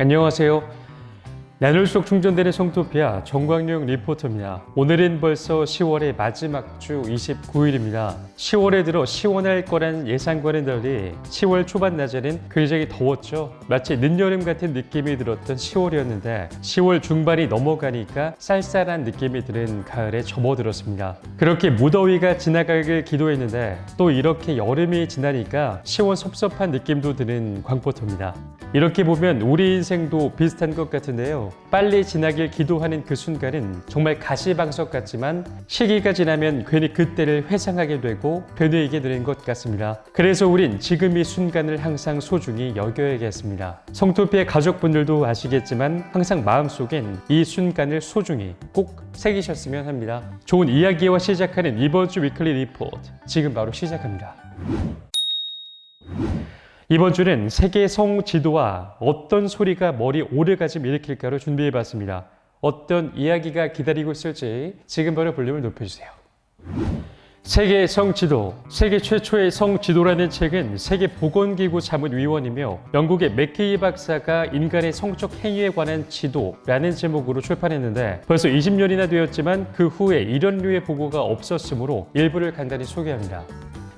안녕하세요. 나눌수록 충전되는 성토피아 정광용 리포터입니다. 오늘은 벌써 10월의 마지막 주 29일입니다. 10월에 들어 시원할 거란 예상과는 달리 10월 초반 낮에는 굉장히 더웠죠. 마치 늦여름 같은 느낌이 들었던 10월이었는데 10월 중반이 넘어가니까 쌀쌀한 느낌이 드는 가을에 접어들었습니다. 그렇게 무더위가 지나가길 기도했는데 또 이렇게 여름이 지나니까 시원섭섭한 느낌도 드는 광포터입니다. 이렇게 보면 우리 인생도 비슷한 것 같은데요. 빨리 지나길 기도하는 그 순간은 정말 가시방석 같지만 시기가 지나면 괜히 그때를 회상하게 되고 되뇌이게 되는 것 같습니다. 그래서 우린 지금 이 순간을 항상 소중히 여겨야겠습니다. 성토피의 가족분들도 아시겠지만 항상 마음속엔 이 순간을 소중히 꼭 새기셨으면 합니다. 좋은 이야기와 시작하는 이번 주 위클리 리포트 지금 바로 시작합니다. 이번 주는 세계 성 지도와 어떤 소리가 머리 오르가즘 일으킬까로 준비해봤습니다. 어떤 이야기가 기다리고 있을지 지금 바로 볼륨을 높여주세요. 세계 성 지도, 세계 최초의 성 지도라는 책은 세계보건기구 자문위원이며 영국의 맥케이 박사가 인간의 성적 행위에 관한 지도라는 제목으로 출판했는데 벌써 20년이나 되었지만 그 후에 이런 류의 보고가 없었으므로 일부를 간단히 소개합니다.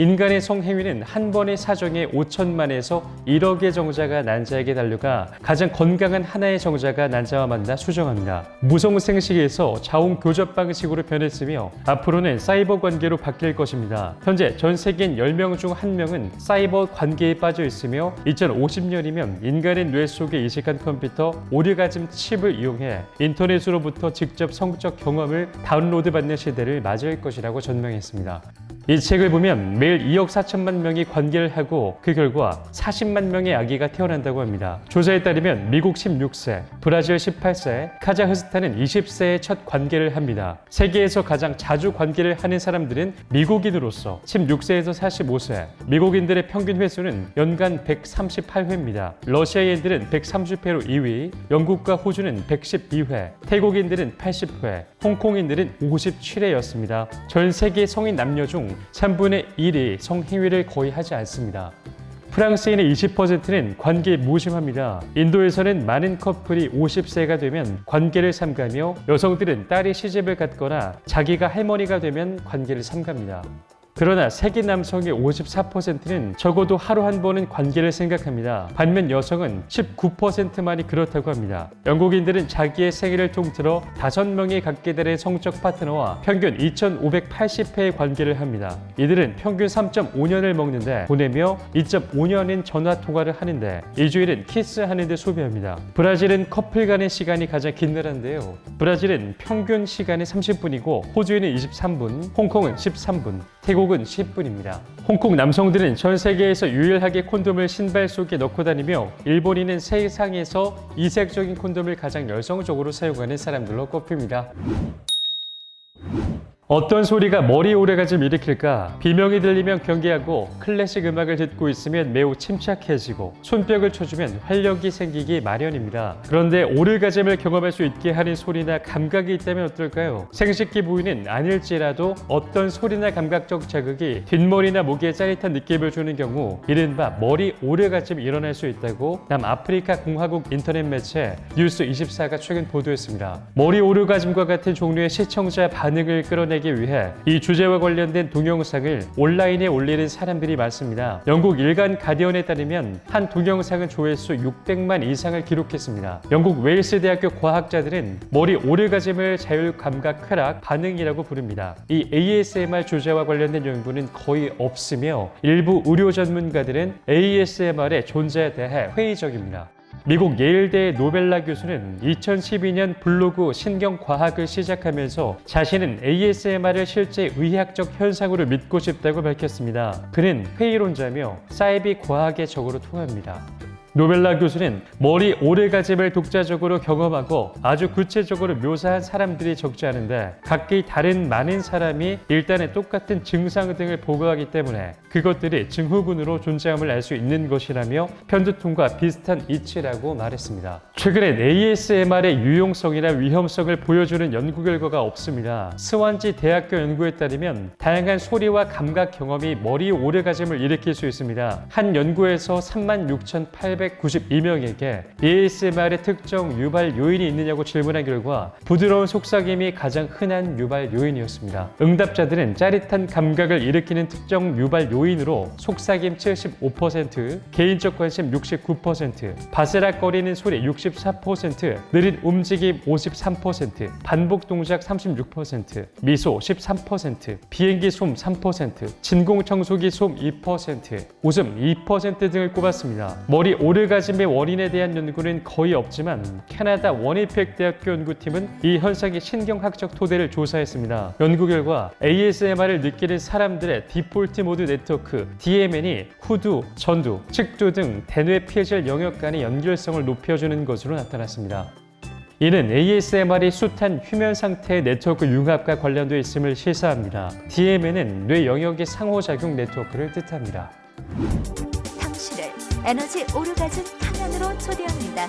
인간의 성행위는 한 번의 사정에 5천만에서 1억의 정자가 난자에게 달려가 가장 건강한 하나의 정자가 난자와 만나 수정합니다. 무성생식에서 자웅교접 방식으로 변했으며 앞으로는 사이버 관계로 바뀔 것입니다. 현재 전 세계인 10명 중 1명은 사이버 관계에 빠져 있으며 2050년이면 인간의 뇌 속에 이식한 컴퓨터 오르가즘 칩을 이용해 인터넷으로부터 직접 성적 경험을 다운로드 받는 시대를 맞을 것이라고 전망했습니다. 이 책을 보면 매일 2억 4천만 명이 관계를 하고 그 결과 40만 명의 아기가 태어난다고 합니다. 조사에 따르면 미국 16세, 브라질 18세, 카자흐스탄은 20세에 첫 관계를 합니다. 세계에서 가장 자주 관계를 하는 사람들은 미국인으로서 16세에서 45세, 미국인들의 평균 회수는 연간 138회입니다. 러시아인들은 130회로 2위, 영국과 호주는 112회, 태국인들은 80회, 홍콩인들은 57회였습니다. 전 세계 성인 남녀 중 3분의 1이 성행위를 거의 하지 않습니다. 프랑스인의 20%는 관계에 무심합니다. 인도에서는 많은 커플이 50세가 되면 관계를 삼가며 여성들은 딸이 시집을 갔거나 자기가 할머니가 되면 관계를 삼갑니다. 그러나 세계 남성의 54%는 적어도 하루 한 번은 관계를 생각합니다. 반면 여성은 19%만이 그렇다고 합니다. 영국인들은 자기의 생일을 통틀어 5명이 갖게 되는 성적 파트너와 평균 2,580회의 관계를 합니다. 이들은 평균 3.5년을 먹는데 보내며 2.5년인 전화통화를 하는데 일주일은 키스하는 데 소비합니다. 브라질은 커플 간의 시간이 가장 긴 나라인데요. 브라질은 평균 시간이 30분이고 호주에는 23분, 홍콩은 13분, 태국은 10분입니다. 홍콩 남성들은 전 세계에서 유일하게 콘돔을 신발 속에 넣고 다니며 일본인은 세상에서 이색적인 콘돔을 가장 열성적으로 사용하는 사람들로 꼽힙니다. 어떤 소리가 머리 오르가즘 일으킬까? 비명이 들리면 경계하고 클래식 음악을 듣고 있으면 매우 침착해지고 손뼉을 쳐주면 활력이 생기기 마련입니다. 그런데 오르가즘을 경험할 수 있게 하는 소리나 감각이 있다면 어떨까요? 생식기 부위는 아닐지라도 어떤 소리나 감각적 자극이 뒷머리나 목에 짜릿한 느낌을 주는 경우 이른바 머리 오르가즘이 일어날 수 있다고 남아프리카 공화국 인터넷 매체 뉴스24가 최근 보도했습니다. 머리 오르가즘과 같은 종류의 시청자 반응을 끌어내기 위해 이 주제와 관련된 동영상을 온라인에 올리는 사람들이 많습니다. 영국 일간 가디언에 따르면 한 동영상은 조회수 600만 이상을 기록했습니다. 영국 웨일스 대학교 과학자들은 머리 오르가즘을 자율감각 쾌락 반응이라고 부릅니다. 이 ASMR 주제와 관련된 연구는 거의 없으며 일부 의료 전문가들은 ASMR의 존재에 대해 회의적입니다. 미국 예일대 노벨라 교수는 2012년 블로그 신경과학을 시작하면서 자신은 ASMR을 실제 의학적 현상으로 믿고 싶다고 밝혔습니다. 그는 회의론자며 사이비 과학의 적으로 통합니다. 노벨라 교수는 머리 오르가즘을 독자적으로 경험하고 아주 구체적으로 묘사한 사람들이 적지 않은데 각기 다른 많은 사람이 일단은 똑같은 증상 등을 보고하기 때문에 그것들이 증후군으로 존재함을 알 수 있는 것이라며 편두통과 비슷한 이치라고 말했습니다. 최근엔 ASMR의 유용성이나 위험성을 보여주는 연구 결과가 없습니다. 스완지 대학교 연구에 따르면 다양한 소리와 감각 경험이 머리 오르가즘을 일으킬 수 있습니다. 한 연구에서 36,800 1,892명에게 ASMR의 특정 유발 요인이 있느냐고 질문한 결과 부드러운 속삭임이 가장 흔한 유발 요인이었습니다. 응답자들은 짜릿한 감각을 일으키는 특정 유발 요인으로 속삭임 75%, 개인적 관심 69%, 바스락거리는 소리 64%, 느린 움직임 53%, 반복 동작 36%, 미소 13%, 비행기 솜 3%, 진공청소기 솜 2%, 웃음 2% 등을 꼽았습니다. 머리 오르가즘의 원인에 대한 연구는 거의 없지만 캐나다 워니펙 대학교 연구팀은 이 현상의 신경학적 토대를 조사했습니다. 연구 결과 ASMR을 느끼는 사람들의 디폴트 모드 네트워크 DMN이 후두, 전두, 측두 등 대뇌 피해질 영역 간의 연결성을 높여주는 것으로 나타났습니다. 이는 ASMR이 숱한 휴면 상태의 네트워크 융합과 관련되어 있음을 시사합니다. DMN은 뇌 영역의 상호작용 네트워크를 뜻합니다. 당신을 에너지 오르가즘 탕안으로 초대합니다.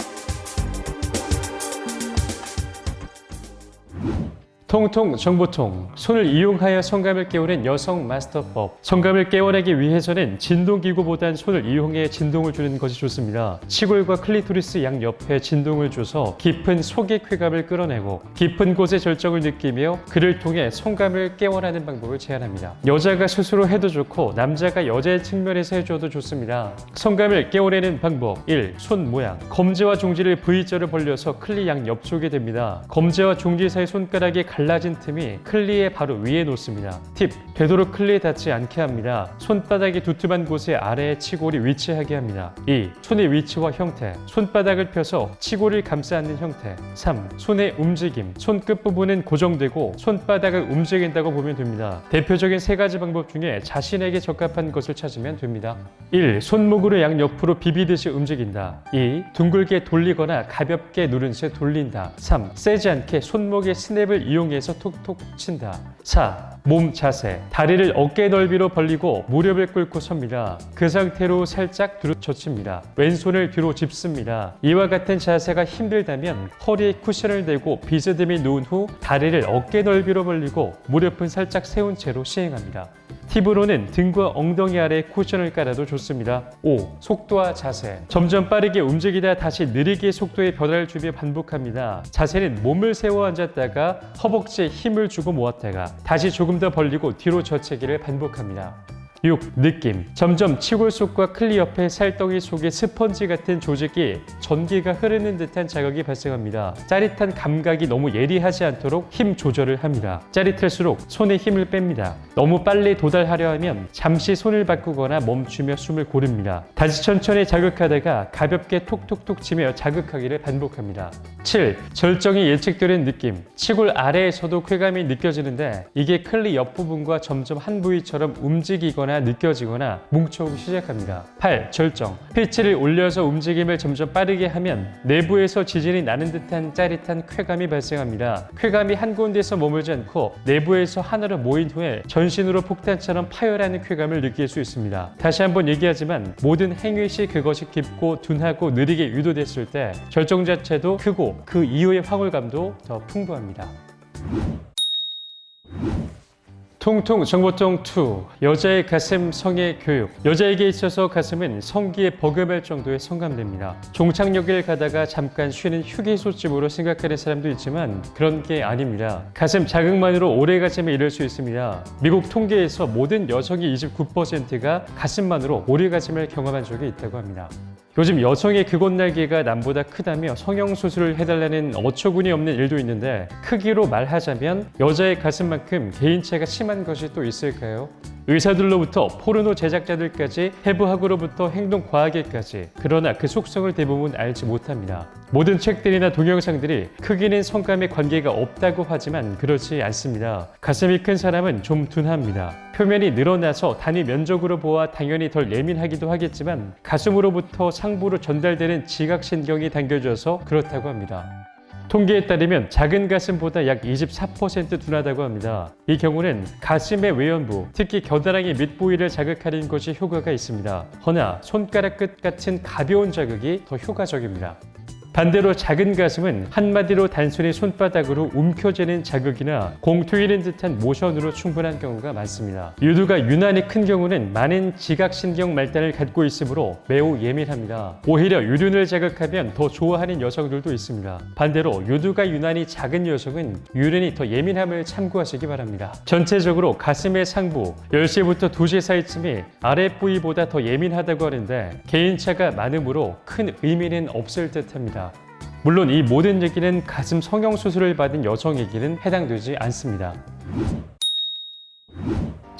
통통 정보통, 손을 이용하여 성감을 깨우는 여성 마스터법. 성감을 깨워내기 위해서는 진동기구보단 손을 이용해 진동을 주는 것이 좋습니다. 치골과 클리토리스 양 옆에 진동을 줘서 깊은 속의 쾌감을 끌어내고 깊은 곳의 절정을 느끼며 그를 통해 성감을 깨워나는 방법을 제안합니다. 여자가 스스로 해도 좋고 남자가 여자의 측면에서 해줘도 좋습니다. 성감을 깨워내는 방법 1. 손 모양. 검지와 중지를 V자로 벌려서 클리 양 옆쪽에 댑니다. 검지와 중지 사이 손가락이 갈라진 틈이 클리의 바로 위에 놓습니다. 팁! 되도록 클리에 닿지 않게 합니다. 손바닥이 두툼한 곳에 아래에 치골이 위치하게 합니다. 2. 손의 위치와 형태. 손바닥을 펴서 치골을 감싸 안는 형태. 3. 손의 움직임. 손 끝부분은 고정되고 손바닥을 움직인다고 보면 됩니다. 대표적인 세 가지 방법 중에 자신에게 적합한 것을 찾으면 됩니다. 1. 손목으로 양옆으로 비비듯이 움직인다. 2. 둥글게 돌리거나 가볍게 누른 채 돌린다. 3. 세지 않게 손목의 스냅을 이용해서 톡톡 친다. 4. 몸 자세. 다리를 어깨 넓이로 벌리고 무릎을 꿇고 섭니다. 그 상태로 살짝 뒤로 젖힙니다. 왼손을 뒤로 짚습니다. 이와 같은 자세가 힘들다면 허리에 쿠션을 대고 비스듬히 누운 후 다리를 어깨 넓이로 벌리고 무릎은 살짝 세운 채로 시행합니다. 팁으로는 등과 엉덩이 아래에 쿠션을 깔아도 좋습니다. 5. 속도와 자세. 점점 빠르게 움직이다 다시 느리게 속도의 변화를 주며 반복합니다. 자세는 몸을 세워 앉았다가 허벅지에 힘을 주고 모았다가 다시 조금 더 벌리고 뒤로 젖히기를 반복합니다. 6. 느낌. 점점 치골 속과 클리 옆에 살덩이 속에 스펀지 같은 조직이 전기가 흐르는 듯한 자극이 발생합니다. 짜릿한 감각이 너무 예리하지 않도록 힘 조절을 합니다. 짜릿할수록 손에 힘을 뺍니다. 너무 빨리 도달하려 하면 잠시 손을 바꾸거나 멈추며 숨을 고릅니다. 다시 천천히 자극하다가 가볍게 톡톡톡 치며 자극하기를 반복합니다. 7. 절정이 예측되는 느낌. 치골 아래에서도 쾌감이 느껴지는데 이게 클리 옆부분과 점점 한 부위처럼 움직이거나 느껴지거나 뭉쳐오기 시작합니다. 8. 절정. 피치를 올려서 움직임을 점점 빠르게 하면 내부에서 지진이 나는 듯한 짜릿한 쾌감이 발생합니다. 쾌감이 한 군데에서 머물지 않고 내부에서 하나로 모인 후에 전신으로 폭탄처럼 파열하는 쾌감을 느낄 수 있습니다. 다시 한번 얘기하지만 모든 행위 시 그것이 깊고 둔하고 느리게 유도됐을 때 절정 자체도 크고 그 이후의 황홀감도 더 풍부합니다. 통통 정보통 2. 여자의 가슴 성의 교육. 여자에게 있어서 가슴은 성기에 버금할 정도의 성감됩니다. 종착역을 가다가 잠깐 쉬는 휴게소집으로 생각하는 사람도 있지만 그런 게 아닙니다. 가슴 자극만으로 오래가슴에 이를 수 있습니다. 미국 통계에서 모든 여성의 29%가 가슴만으로 오래가슴을 경험한 적이 있다고 합니다. 요즘 여성의 그곳 날개가 남보다 크다며 성형수술을 해달라는 어처구니 없는 일도 있는데 크기로 말하자면 여자의 가슴만큼 개인차가 심한 것이 또 있을까요? 의사들로부터 포르노 제작자들까지 해부학으로부터 행동과학계까지 그러나 그 속성을 대부분 알지 못합니다. 모든 책들이나 동영상들이 크기는 성감에 관계가 없다고 하지만 그렇지 않습니다. 가슴이 큰 사람은 좀 둔합니다. 표면이 늘어나서 단위 면적으로 보아 당연히 덜 예민하기도 하겠지만 가슴으로부터 상부로 전달되는 지각신경이 당겨져서 그렇다고 합니다. 통계에 따르면 작은 가슴보다 약 24% 둔하다고 합니다. 이 경우는 가슴의 외연부, 특히 겨드랑이 밑부위를 자극하는 것이 효과가 있습니다. 허나 손가락 끝 같은 가벼운 자극이 더 효과적입니다. 반대로 작은 가슴은 한마디로 단순히 손바닥으로 움켜쥐는 자극이나 공 튀기는 듯한 모션으로 충분한 경우가 많습니다. 유두가 유난히 큰 경우는 많은 지각신경 말단을 갖고 있으므로 매우 예민합니다. 오히려 유륜을 자극하면 더 좋아하는 여성들도 있습니다. 반대로 유두가 유난히 작은 여성은 유륜이 더 예민함을 참고하시기 바랍니다. 전체적으로 가슴의 상부 10시부터 2시 사이쯤이 아랫부위보다 더 예민하다고 하는데 개인차가 많으므로 큰 의미는 없을 듯합니다. 물론 이 모든 얘기는 가슴 성형수술을 받은 여성에게는 해당되지 않습니다.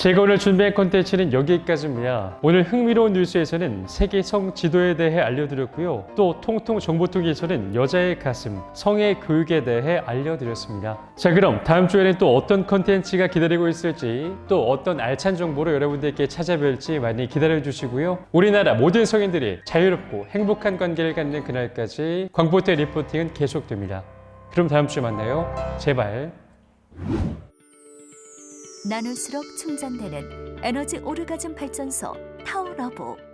제가 오늘 준비한 콘텐츠는 여기까지입니다. 오늘 흥미로운 뉴스에서는 세계 성 지도에 대해 알려드렸고요. 또 통통 정보통에서는 여자의 가슴, 성의 교육에 대해 알려드렸습니다. 자, 그럼 다음 주에는 또 어떤 콘텐츠가 기다리고 있을지, 또 어떤 알찬 정보로 여러분들께 찾아뵐지 많이 기다려주시고요. 우리나라 모든 성인들이 자유롭고 행복한 관계를 갖는 그날까지 광보태 리포팅은 계속됩니다. 그럼 다음 주에 만나요. 제발. 나눌수록 충전되는 에너지 오르가즘 발전소 타워러브.